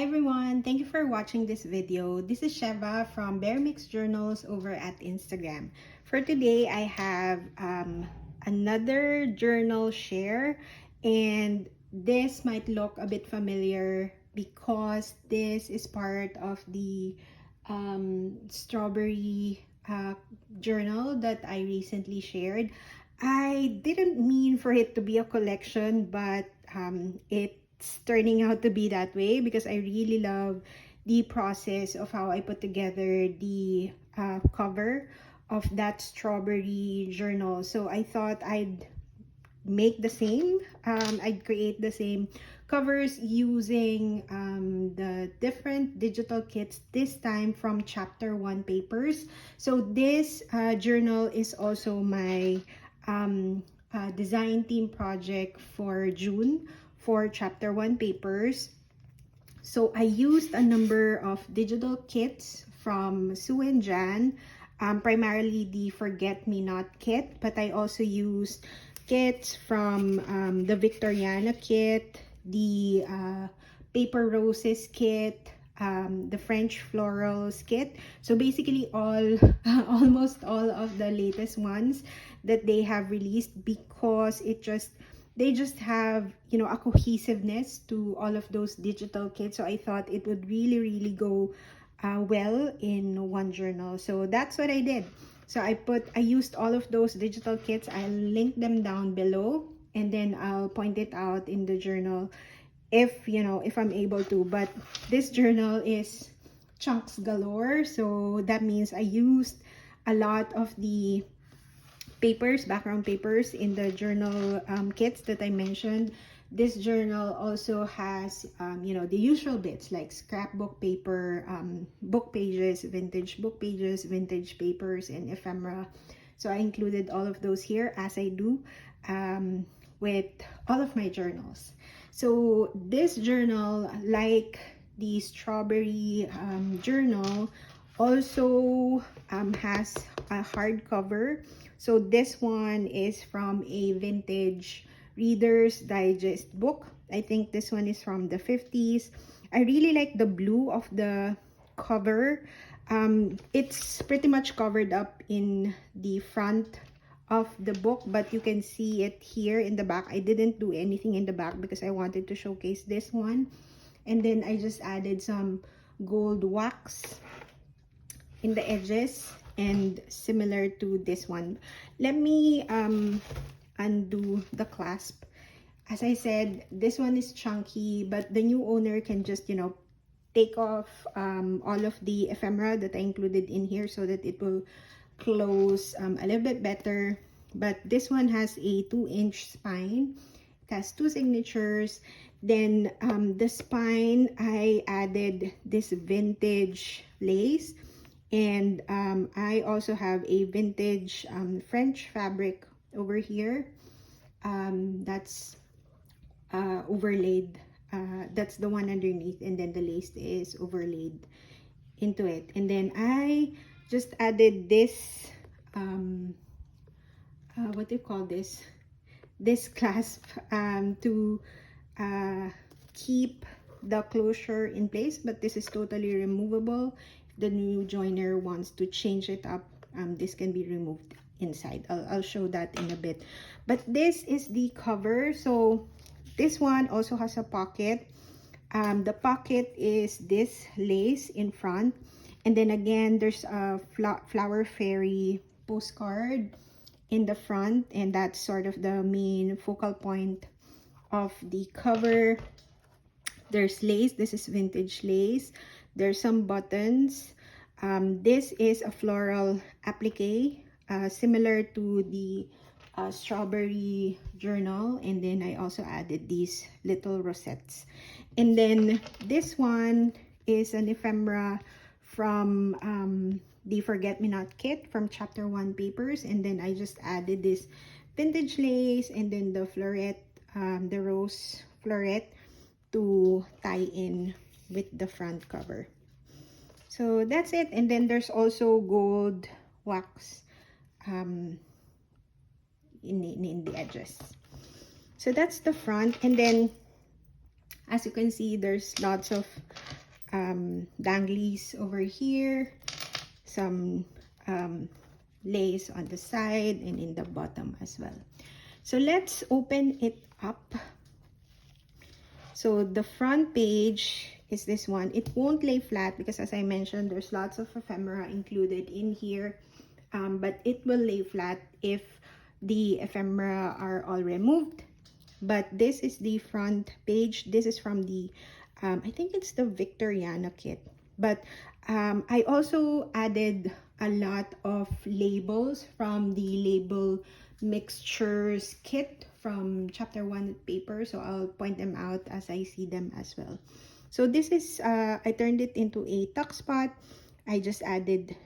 everyone, thank you for watching this video. This is Sheva from Bear Mix Journals over at Instagram. For today, I have another journal share, and this might look a bit familiar because this is part of the strawberry journal that I recently shared. I didn't mean for it to be a collection, but it's turning out to be that way because I really love the process of how I put together the cover of that strawberry journal. So I thought I'd make the same. I'd create the same covers using the different digital kits, this time from chapter 1 papers. So this journal is also my design team project for June for chapter 1 papers. So I used a number of digital kits from Sue and Jan, primarily the Forget Me Not kit, but I also used kits from the Victoriana kit, the Paper Roses kit, the French Florals kit. So basically all almost all of the latest ones that they have released, because they just have, you know, a cohesiveness to all of those digital kits. So I thought it would really go well in one journal. So that's what I did. So I used all of those digital kits. I'll link them down below, and then I'll point it out in the journal if I'm able to. But this journal is chunks galore, so that means I used a lot of the papers, background papers in the journal kits that I mentioned. This journal also has the usual bits like scrapbook paper, book pages, vintage papers, and ephemera. So I included all of those here, as I do with all of my journals. So this journal, like the strawberry journal, also has a hardcover. So this one is from a vintage Reader's Digest book. I think this one is from the 50s. I really like the blue of the cover. It's pretty much covered up in the front of the book, but you can see it here in the back. I didn't do anything in the back because I wanted to showcase this one. And then I just added some gold wax in the edges, and similar to this one. Let me undo the clasp. As I said, this one is chunky, but the new owner can just take off all of the ephemera that I included in here so that it will close a little bit better. But this one has a 2-inch spine. It has 2 signatures. Then the spine, I added this vintage lace, and I also have a vintage French fabric over here that's overlaid. That's the one underneath, and then the lace is overlaid into it. And then I just added this what do you call this clasp to keep the closure in place, but this is totally removable. If the new joiner wants to change it up, this can be removed inside. I'll show that in a bit. But this is the cover. So this one also has a pocket. The pocket is this lace in front, and then again there's a flower fairy postcard in the front, and that's sort of the main focal point of the cover. There's lace. This is vintage lace. There's some buttons. This is a floral applique, similar to the strawberry journal. And then I also added these little rosettes. And then this one is an ephemera from the Forget Me Not kit from chapter 1 papers. And then I just added this vintage lace and then the floret, the rose floret, to tie in with the front cover. So that's it. And then there's also gold wax in the edges. So that's the front. And then as you can see, there's lots of danglies over here, some lace on the side and in the bottom as well. So let's open it up. So the front page is this one. It won't lay flat because, as I mentioned, there's lots of ephemera included in here, but it will lay flat if the ephemera are all removed. But this is the front page. This is from the I think it's the Victoriana kit, but I also added a lot of labels from the label mixtures kit from chapter 1 paper, so I'll point them out as I see them as well. So this is I turned it into a tuck spot. I just added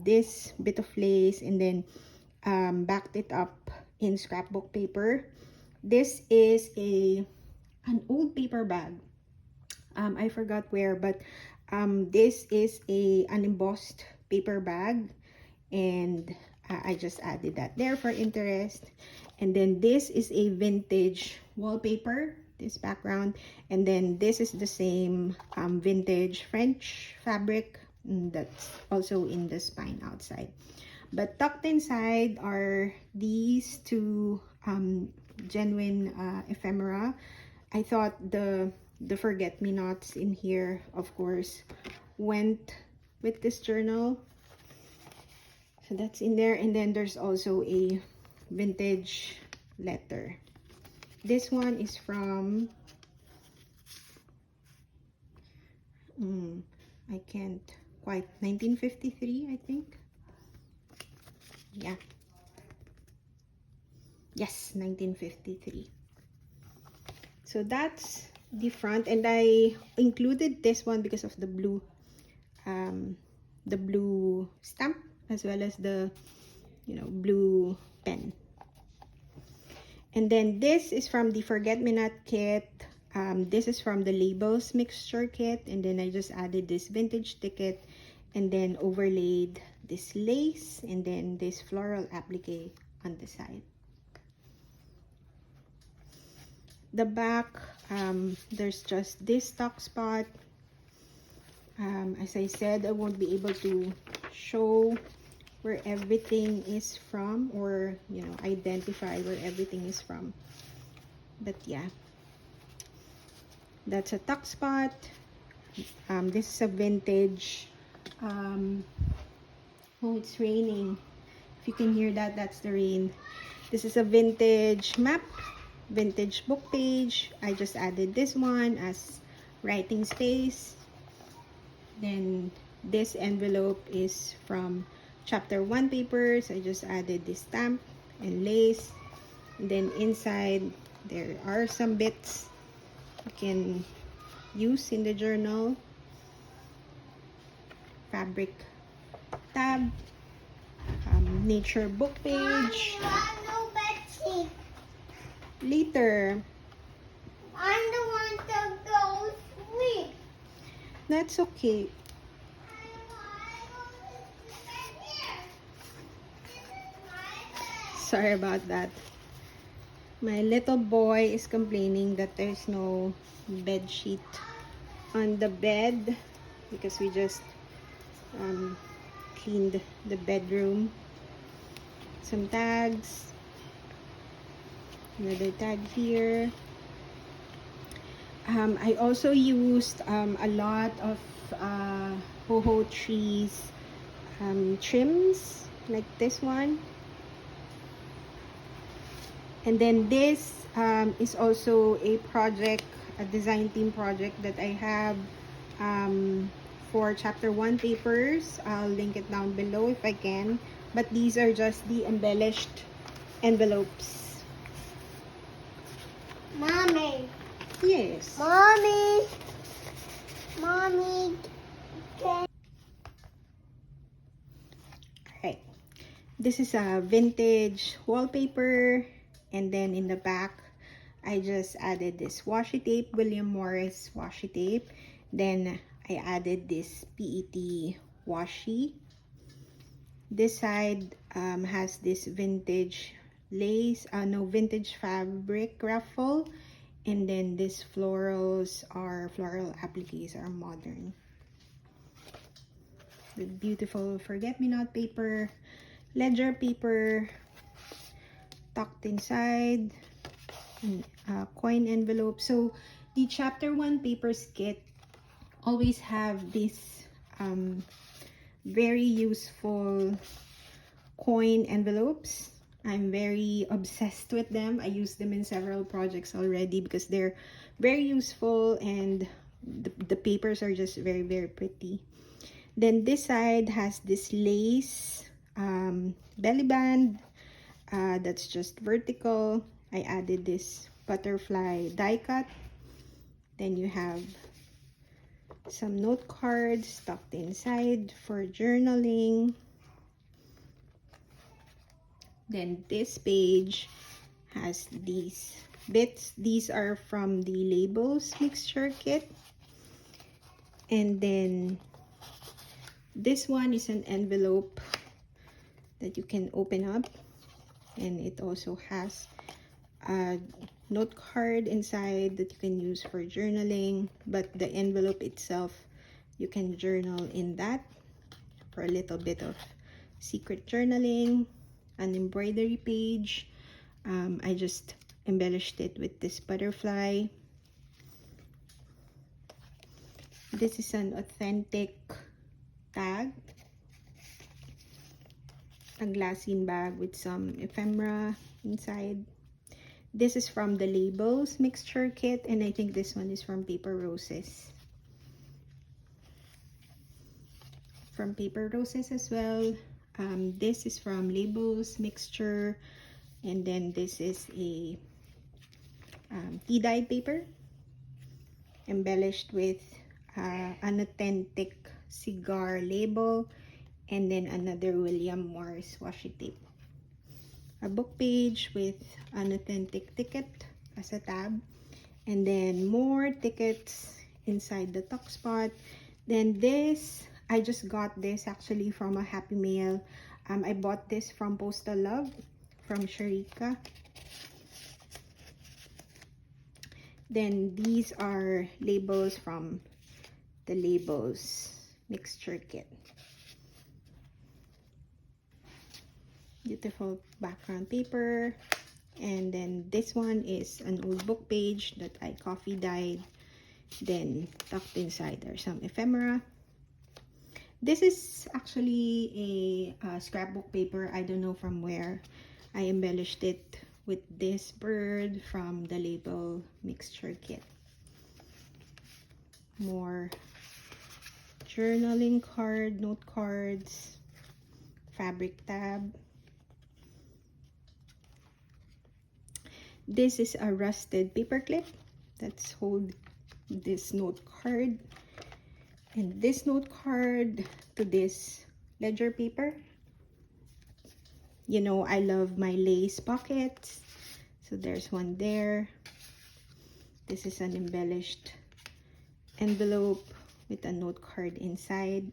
this bit of lace and then backed it up in scrapbook paper. This is an old paper bag. I forgot where, but this is an embossed paper bag, and I just added that there for interest. And then this is a vintage wallpaper, this background, and then this is the same vintage French fabric that's also in the spine outside. But tucked inside are these two genuine ephemera. I thought the forget-me-nots in here, of course, went with this journal. So that's in there. And then there's also a vintage letter. This one is from I can't quite 1953, I think. Yeah. Yes, 1953. So that's the front, and I included this one because of the blue stamp, as well as the blue pen. And then this is from the forget-me-not kit. This is from the labels mixture kit, and then I just added this vintage ticket and then overlaid this lace and then this floral applique on the side. The back, there's just this tuck spot. As I said, I won't be able to show where everything is from, or identify where everything is from, but yeah, that's a tuck spot. This is a vintage oh, it's raining. If you can hear that, that's the rain. This is a vintage map, vintage book page. I just added this one as writing space. Then this envelope is from chapter 1 papers. I just added this stamp and lace. And then inside there are some bits you can use in the journal. Fabric tab, nature book page. Later. I'm the one to go sleep. That's okay. Sorry about that. My little boy is complaining that there's no bed sheet on the bed because we just cleaned the bedroom. Some tags. Another tag here. I also used a lot of ho-ho trees trims, like this one. And then this is also a project, a design team project that I have for chapter 1 papers. I'll link it down below if I can. But these are just the embellished envelopes. Mommy. Yes. Mommy. Mommy. Alright. This is a vintage wallpaper. And then in the back, I just added this washi tape, William Morris washi tape. Then I added this PET washi. This side has this vintage lace, vintage fabric ruffle. And then these florals are floral appliques are modern. The beautiful forget-me-not paper, ledger paper, tucked inside, and coin envelope. So the chapter 1 papers kit always have this very useful coin envelopes. I'm very obsessed with them. I use them in several projects already because they're very useful, and the papers are just very, very pretty. Then this side has this lace belly band that's just vertical. I added this butterfly die cut. Then you have some note cards tucked inside for journaling. Then this page has these bits. These are from the labels mixture kit. And then this one is an envelope that you can open up, and it also has a note card inside that you can use for journaling, but the envelope itself, you can journal in that for a little bit of secret journaling. An embroidery page. I just embellished it with this butterfly. This is an authentic tag, a glassine bag with some ephemera inside. This is from the labels mixture kit, and I think this one is from Paper Roses. From Paper Roses as well. This is from labels mixture, and then this is a tea dyed paper embellished with an authentic cigar label, and then another William Morris washi tape. A book page with an authentic ticket as a tab, and then more tickets inside the tuck spot. Then this, I just got this actually from a Happy Mail. I bought this from Postal Love from Sharika. Then these are labels from the labels mixture kit. Beautiful background paper. And then this one is an old book page that I coffee dyed. Then tucked inside are some ephemera. This is actually a scrapbook paper. I don't know from where. I embellished it with this bird from the label mixture kit. More journaling card, note cards, fabric tab. This is a rusted paper clip that's hold this note card, and this note card to this ledger paper. You know, I love my lace pockets, so there's one there. This is an embellished envelope with a note card inside.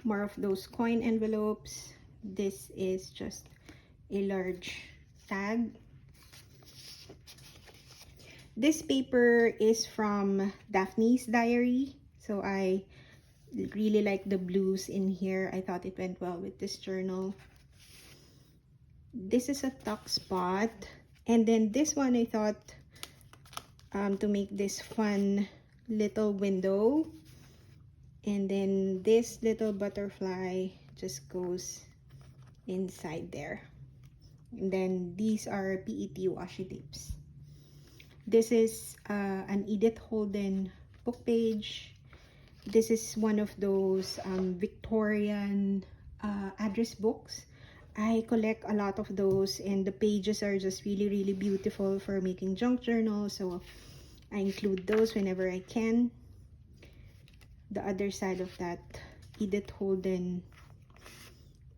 More of those coin envelopes. This is just a large tag. This paper is from Daphne's Diary, so I really like the blues in here. I thought it went well with this journal. This is a tuck spot, and then this one I thought to make this fun little window, and then this little butterfly just goes inside there. And then these are PET washi tapes. This is an Edith Holden book page. This is one of those Victorian address books. I collect a lot of those, and the pages are just really, really beautiful for making junk journals, so I include those whenever I can. The other side of that Edith Holden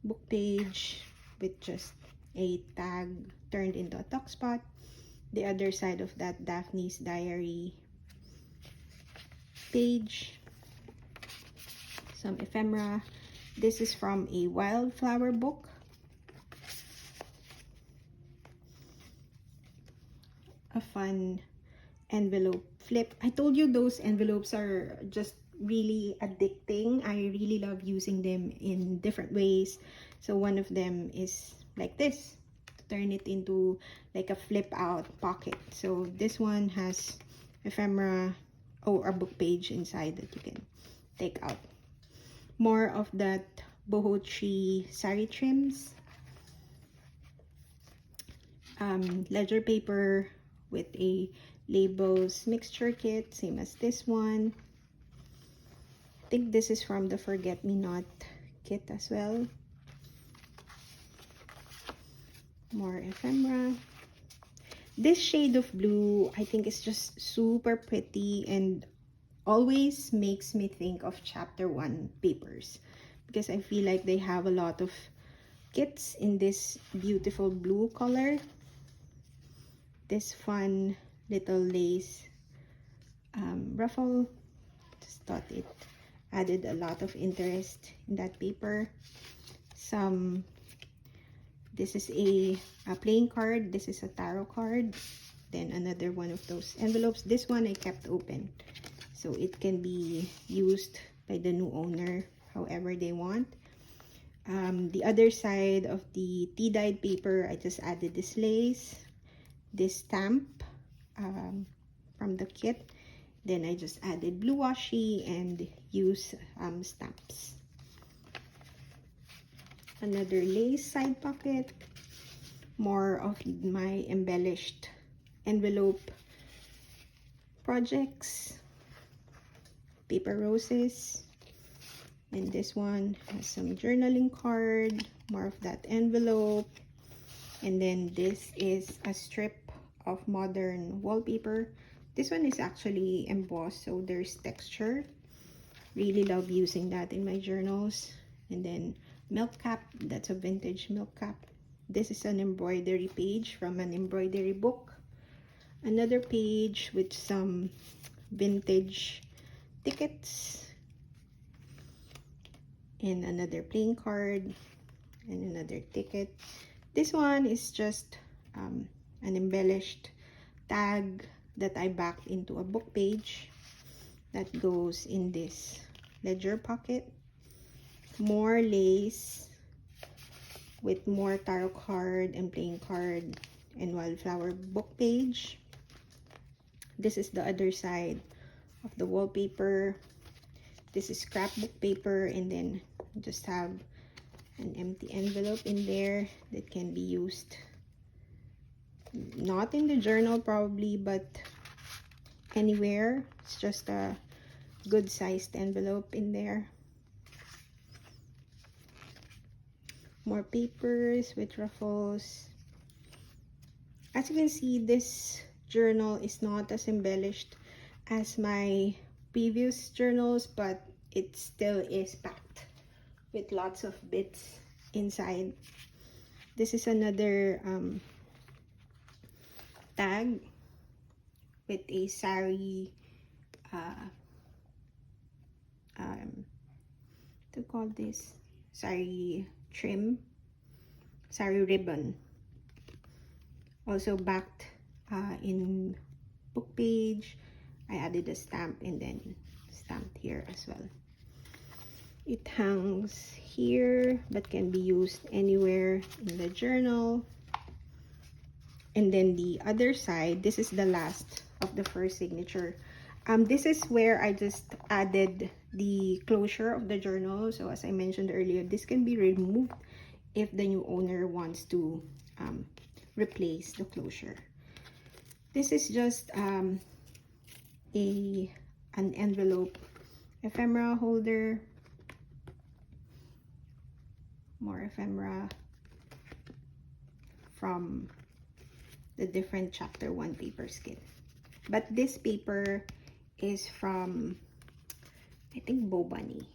book page with just a tag turned into a tuck spot. The other side of that Daphne's Diary page. Some ephemera. This is from a wildflower book. fun envelope flip. I told you those envelopes are just really addicting. I really love using them in different ways. So one of them is like this. Turn it into like a flip out pocket. So this one has ephemera or a book page inside that you can take out. More of that boho tree sari trims. Ledger paper with a labels mixture kit, same as this one. I think this is from the Forget Me Not kit as well. More ephemera. This shade of blue, I think, is just super pretty and always makes me think of chapter 1 papers, because I feel like they have a lot of kits in this beautiful blue color. This fun little lace ruffle, just thought it added a lot of interest in that paper. This is a playing card, this is a tarot card, then another one of those envelopes. This one I kept open, so it can be used by the new owner however they want. The other side of the tea-dyed paper, I just added this lace, this stamp from the kit. Then I just added blue washi and use stamps. Another lace side pocket. More of my embellished envelope projects. Paper roses. And this one has some journaling card. More of that envelope. And then this is a strip of modern wallpaper. This one is actually embossed, so there's texture. Really love using that in my journals. And then milk cap, that's a vintage milk cap. This is an embroidery page from an embroidery book. Another page with some vintage tickets. And another playing card. And another ticket. This one is just an embellished tag that I backed into a book page that goes in this ledger pocket. More lace with more tarot card and playing card and wildflower book page. This is the other side of the wallpaper. This is scrapbook paper, and then just have an empty envelope in there that can be used not in the journal probably, but anywhere. It's just a good sized envelope in there. More papers with ruffles. As you can see, this journal is not as embellished as my previous journals, but it still is packed with lots of bits inside. This is another tag with a sari to call this sari trim, sari ribbon, also backed in book page. I added a stamp and then stamped here as well. It hangs here but can be used anywhere in the journal. And then the other side, this is the last of the first signature. This is where I just added the closure of the journal. So as I mentioned earlier, this can be removed if the new owner wants to replace the closure. This is just an envelope ephemera holder. More ephemera from the different chapter 1 paper kit. But this paper is from, I think, Bo Bunny.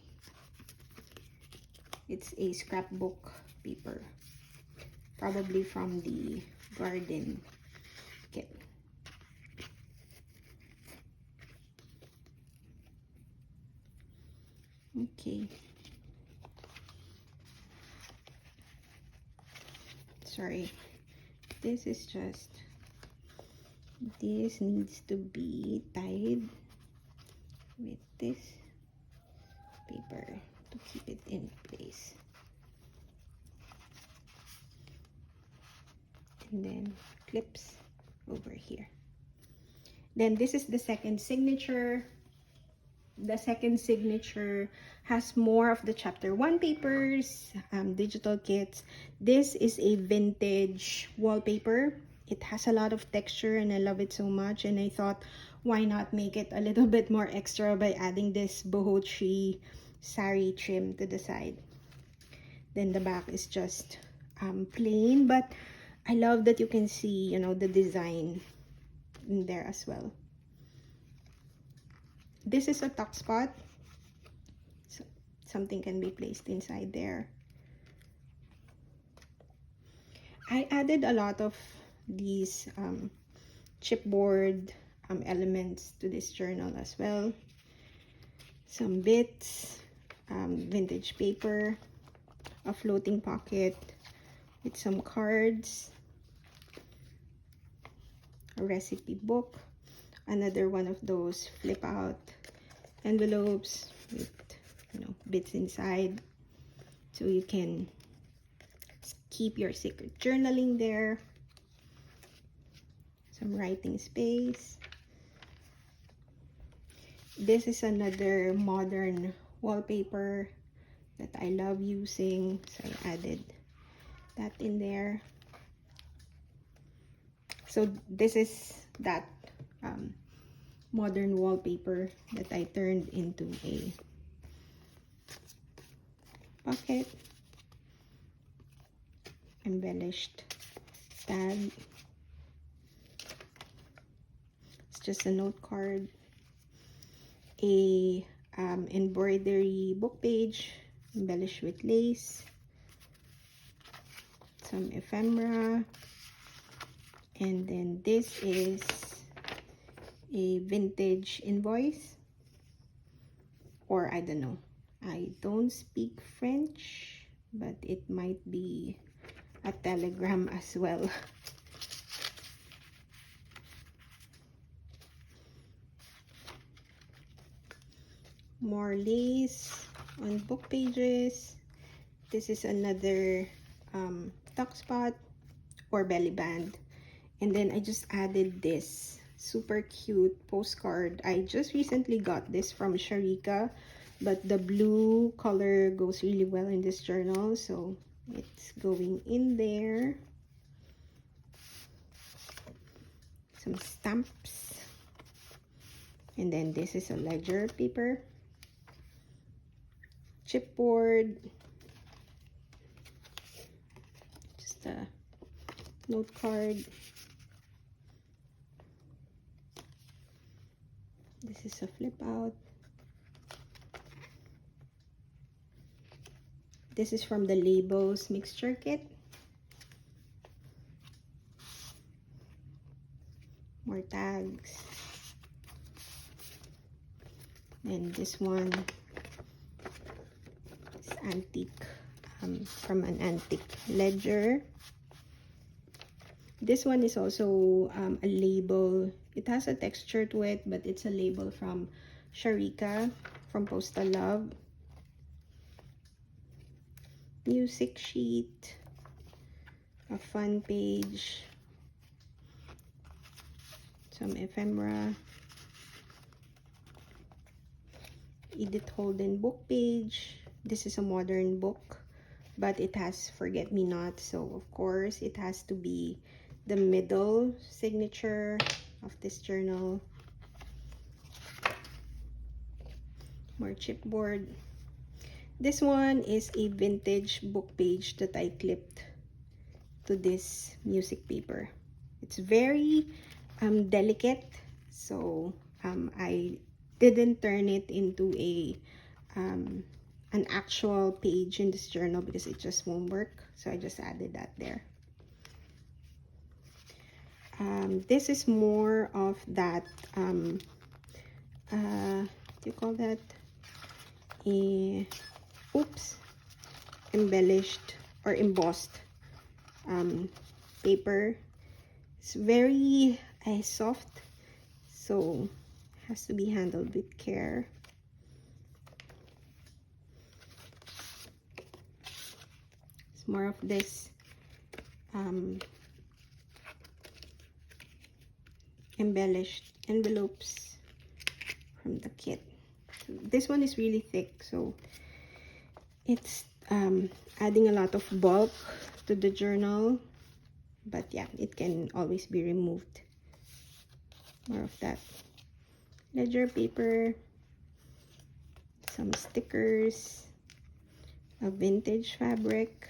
It's a scrapbook paper, probably from the garden kit. Okay. Sorry. This is just This needs to be tied with this paper to keep it in place. And then clips over here. Then this is the second signature. The second signature has more of the chapter 1 papers, digital kits. This is a vintage wallpaper. It has a lot of texture and I love it so much, and I thought, why not make it a little bit more extra by adding this boho tree sari trim to the side. Then the back is just plain, but I love that you can see, you know, the design in there as well. This is a tuck spot, so something can be placed inside there. I added a lot of these chipboard elements to this journal as well. Some bits, vintage paper, a floating pocket with some cards, a recipe book, another one of those flip out envelopes with, you know, bits inside, so you can keep your secret journaling there. Some writing space. This is another modern wallpaper that I love using, so I added that in there. So this is that modern wallpaper that I turned into a pocket, embellished tag. It's just a note card, a embroidery book page embellished with lace, some ephemera, and then this is a vintage invoice, or I don't know, I don't speak French, but it might be a telegram as well. More lace on book pages. This is another tuck spot or belly band, and then I just added this super cute postcard. I just recently got this from Sharika, but the blue color goes really well in this journal, so it's going in there. Some stamps, and then this is a ledger paper, chipboard, just a note card. This is a flip out. This is from the Labels mixture kit. More tags. And this one is antique, from an antique ledger. This one is also a label. It has a texture to it, but it's a label from Sharika from Postal Love. Music sheet, a fun page, some ephemera, Edith Holden book page. This is a modern book, but it has Forget Me Not, so of course it has to be the middle signature of this journal. More chipboard. This one is a vintage book page that I clipped to this music paper. It's very delicate, so I didn't turn it into a an actual page in this journal because it just won't work, so I just added that there. This is more of that what do you call that, embellished or embossed paper. It's very ay soft, so has to be handled with care. It's more of this embellished envelopes from the kit. So this one is really thick, so it's adding a lot of bulk to the journal, but yeah, it can always be removed. More of that ledger paper, some stickers, a vintage fabric.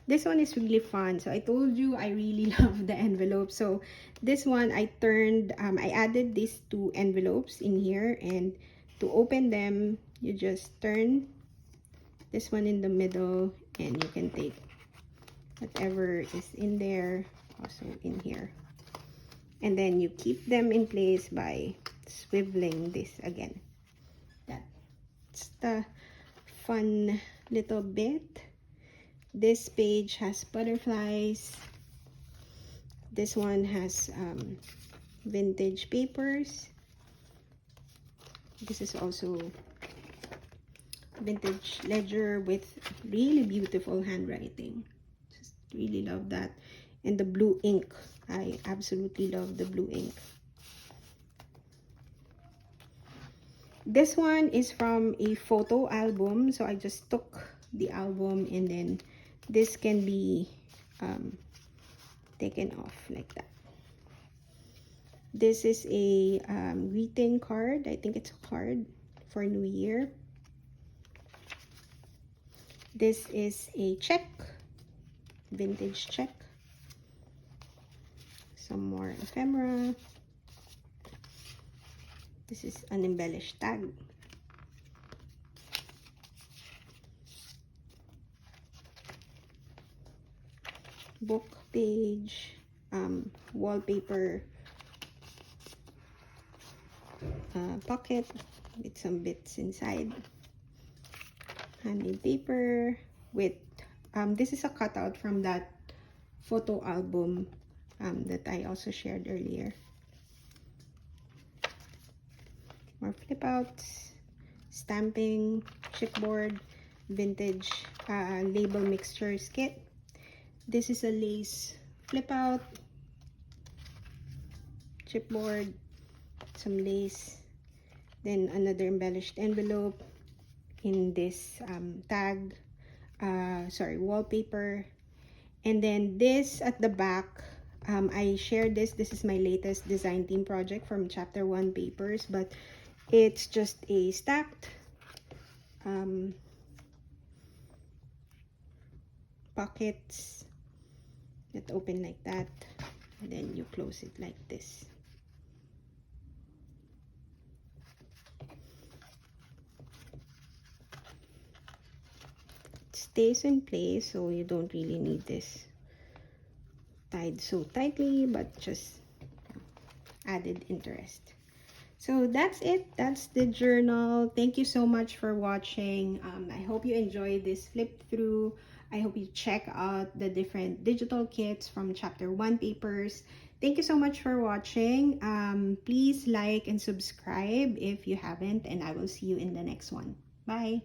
This one is really fun. So I told you I really love the envelope. So this one I turned, I added these two envelopes in here, and to open them, you just turn this one in the middle, and you can take whatever is in there also in here. And then you keep them in place by swiveling this again. That's the fun little bit. This page has butterflies. This one has vintage papers. This is also vintage ledger with really beautiful handwriting. Just really love that. And the blue ink. I absolutely love the blue ink. This one is from a photo album. So I just took the album, and then this can be taken off like that. This is a greeting card. I think it's a card for New Year. This is a check, vintage check. Some more ephemera. This is an embellished tag. Book page, wallpaper, pocket with some bits inside. Handmade paper with, this is a cutout from that photo album that I also shared earlier. More flip outs, stamping, chipboard, vintage label mixtures kit. This is a lace flip out, chipboard, some lace, then another embellished envelope in this tag, wallpaper. And then this at the back, I shared this. This is my latest design team project from chapter 1 papers, but it's just a stacked pockets that open like that, and then you close it like this. It stays in place, so you don't really need this tied so tightly, but just added interest. So that's it. That's the journal. Thank you so much for watching. I hope you enjoyed this flip through. I hope you check out the different digital kits from chapter 1 papers. Thank you so much for watching. Please like and subscribe if you haven't, and I will see you in the next one. Bye.